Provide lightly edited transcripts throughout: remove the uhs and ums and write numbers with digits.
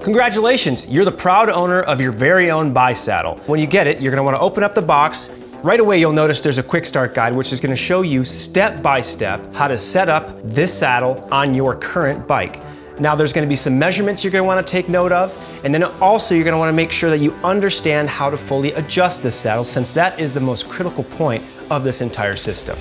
Congratulations, you're the proud owner of your very own BiSaddle. When you get it, you're gonna wanna open up the box. Right away, you'll notice there's a quick start guide, which is gonna show you step by step how to set up this saddle on your current bike. Now, there's gonna be some measurements you're gonna wanna take note of, and then also you're gonna wanna make sure that you understand how to fully adjust this saddle, since that is the most critical point of this entire system.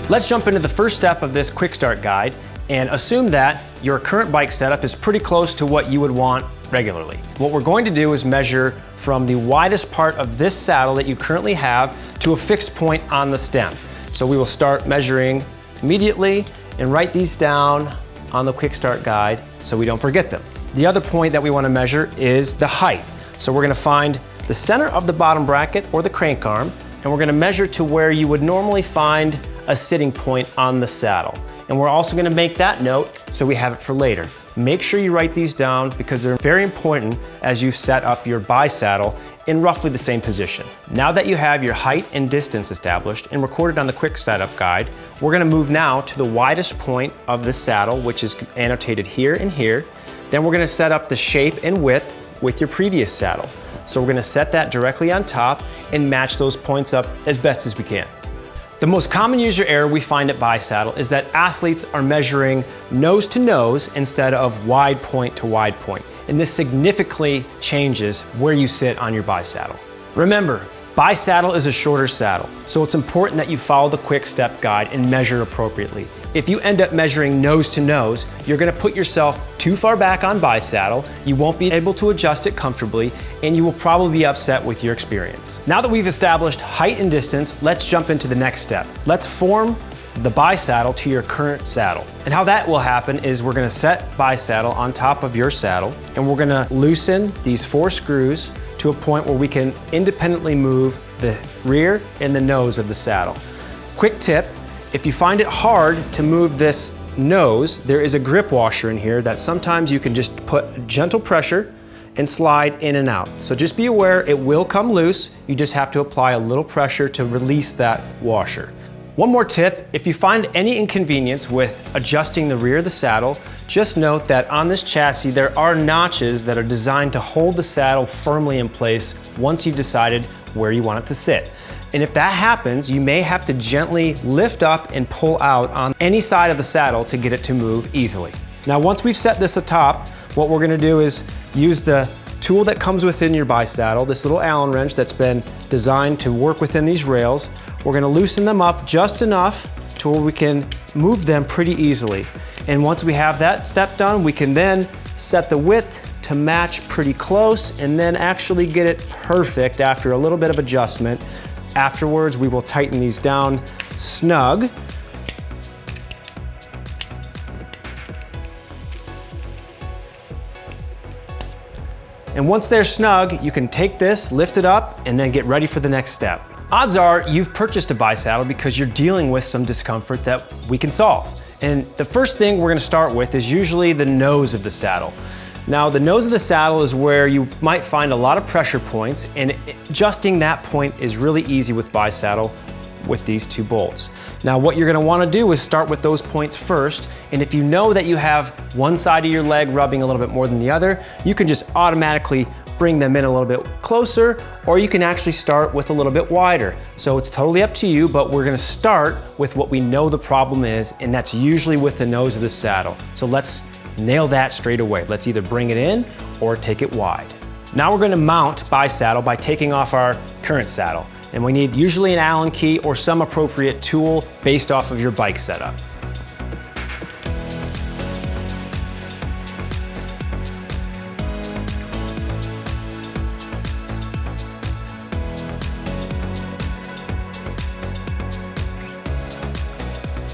Let's jump into the first step of this quick start guide and assume that your current bike setup is pretty close to what you would want regularly. What we're going to do is measure from the widest part of this saddle that you currently have to a fixed point on the stem. So we will start measuring immediately and write these down on the quick start guide so we don't forget them. The other point that we want to measure is the height. So we're going to find the center of the bottom bracket or the crank arm, and we're going to measure to where you would normally find a sitting point on the saddle. And we're also gonna make that note so we have it for later. Make sure you write these down because they're very important as you set up your BiSaddle in roughly the same position. Now that you have your height and distance established and recorded on the quick setup guide, we're gonna move now to the widest point of the saddle, which is annotated here and here. Then we're gonna set up the shape and width with your previous saddle. So we're gonna set that directly on top and match those points up as best as we can. The most common user error we find at BiSaddle is that athletes are measuring nose to nose instead of wide point to wide point. And this significantly changes where you sit on your BiSaddle. Remember, BiSaddle is a shorter saddle, so it's important that you follow the quick step guide and measure appropriately. If you end up measuring nose to nose, you're gonna put yourself too far back on BiSaddle, you won't be able to adjust it comfortably, and you will probably be upset with your experience. Now that we've established height and distance, let's jump into the next step. Let's form the BiSaddle to your current saddle. And how that will happen is we're gonna set BiSaddle on top of your saddle, and we're gonna loosen these 4 screws to a point where we can independently move the rear and the nose of the saddle. Quick tip, if you find it hard to move this nose, there is a grip washer in here that sometimes you can just put gentle pressure and slide in and out. So just be aware it will come loose, you just have to apply a little pressure to release that washer. One more tip, if you find any inconvenience with adjusting the rear of the saddle, just note that on this chassis there are notches that are designed to hold the saddle firmly in place once you've decided where you want it to sit. And if that happens, you may have to gently lift up and pull out on any side of the saddle to get it to move easily. Now once we've set this atop, what we're gonna do is use the tool that comes within your BiSaddle, this little Allen wrench that's been designed to work within these rails. We're gonna loosen them up just enough to where we can move them pretty easily. And once we have that step done, we can then set the width to match pretty close and then actually get it perfect after a little bit of adjustment. Afterwards, we will tighten these down snug. And once they're snug, you can take this, lift it up, and then get ready for the next step. Odds are you've purchased a BiSaddle because you're dealing with some discomfort that we can solve. And the first thing we're gonna start with is usually the nose of the saddle. Now, the nose of the saddle is where you might find a lot of pressure points, and adjusting that point is really easy with BiSaddle with these 2 bolts. Now, what you're gonna wanna do is start with those points first, and if you know that you have one side of your leg rubbing a little bit more than the other, you can just automatically bring them in a little bit closer, or you can actually start with a little bit wider. So it's totally up to you, but we're gonna start with what we know the problem is, and that's usually with the nose of the saddle. So let's nail that straight away. Let's either bring it in or take it wide. Now we're gonna mount BiSaddle by taking off our current saddle. And we need usually an Allen key or some appropriate tool based off of your bike setup.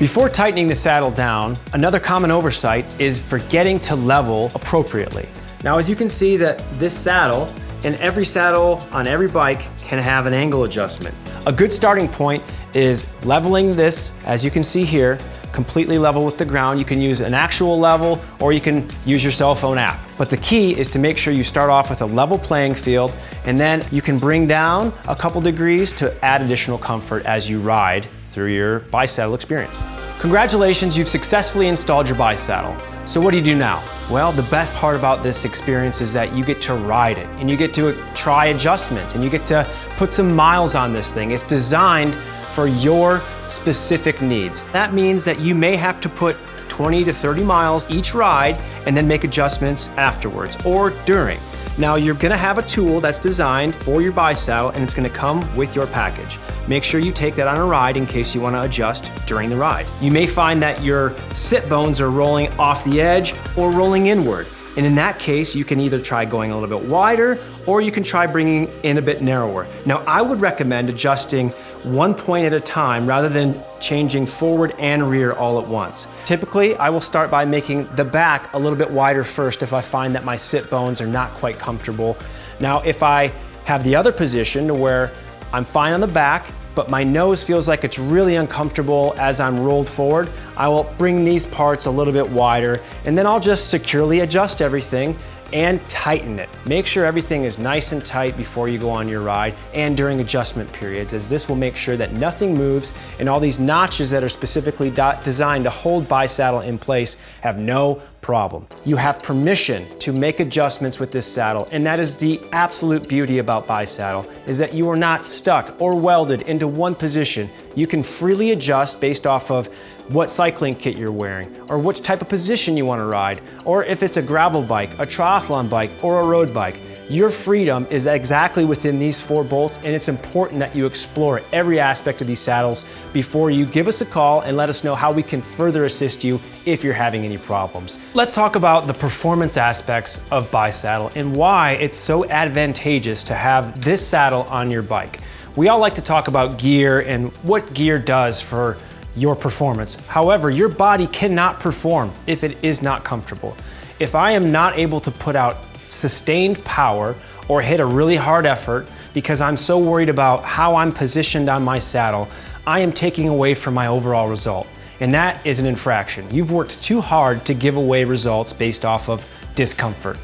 Before tightening the saddle down, another common oversight is forgetting to level appropriately. Now, as you can see that this saddle and every saddle on every bike can have an angle adjustment. A good starting point is leveling this, as you can see here, completely level with the ground. You can use an actual level or you can use your cell phone app. But the key is to make sure you start off with a level playing field, and then you can bring down a couple degrees to add additional comfort as you ride through your BiSaddle experience. Congratulations, you've successfully installed your BiSaddle. So what do you do now? Well, the best part about this experience is that you get to ride it and you get to try adjustments and you get to put some miles on this thing. It's designed for your specific needs. That means that you may have to put 20 to 30 miles each ride and then make adjustments afterwards or during. Now you're gonna have a tool that's designed for your BiSaddle and it's gonna come with your package. Make sure you take that on a ride in case you wanna adjust during the ride. You may find that your sit bones are rolling off the edge or rolling inward. And in that case, you can either try going a little bit wider or you can try bringing in a bit narrower. Now, I would recommend adjusting one point at a time rather than changing forward and rear all at once. Typically, I will start by making the back a little bit wider first if I find that my sit bones are not quite comfortable. Now, if I have the other position to where I'm fine on the back, but my nose feels like it's really uncomfortable as I'm rolled forward, I will bring these parts a little bit wider and then I'll just securely adjust everything and tighten it. Make sure everything is nice and tight before you go on your ride and during adjustment periods, as this will make sure that nothing moves and all these notches that are specifically designed to hold BiSaddle in place have no problem. You have permission to make adjustments with this saddle, and that is the absolute beauty about BiSaddle, is that you are not stuck or welded into one position. You can freely adjust based off of what cycling kit you're wearing, or which type of position you want to ride, or if it's a gravel bike, a triathlon bike, or a road bike. Your freedom is exactly within these 4 bolts, and it's important that you explore every aspect of these saddles before you give us a call and let us know how we can further assist you if you're having any problems. Let's talk about the performance aspects of BiSaddle and why it's so advantageous to have this saddle on your bike. We all like to talk about gear and what gear does for your performance. However, your body cannot perform if it is not comfortable. If I am not able to put out sustained power or hit a really hard effort because I'm so worried about how I'm positioned on my saddle, I am taking away from my overall result. And that is an infraction. You've worked too hard to give away results based off of discomfort.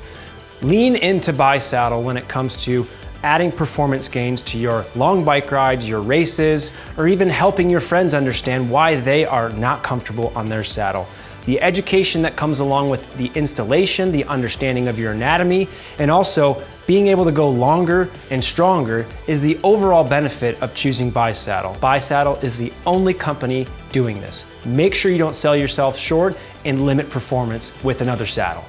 Lean into BiSaddle when it comes to adding performance gains to your long bike rides, your races, or even helping your friends understand why they are not comfortable on their saddle. The education that comes along with the installation, the understanding of your anatomy, and also being able to go longer and stronger is the overall benefit of choosing BiSaddle. BiSaddle is the only company doing this. Make sure you don't sell yourself short and limit performance with another saddle.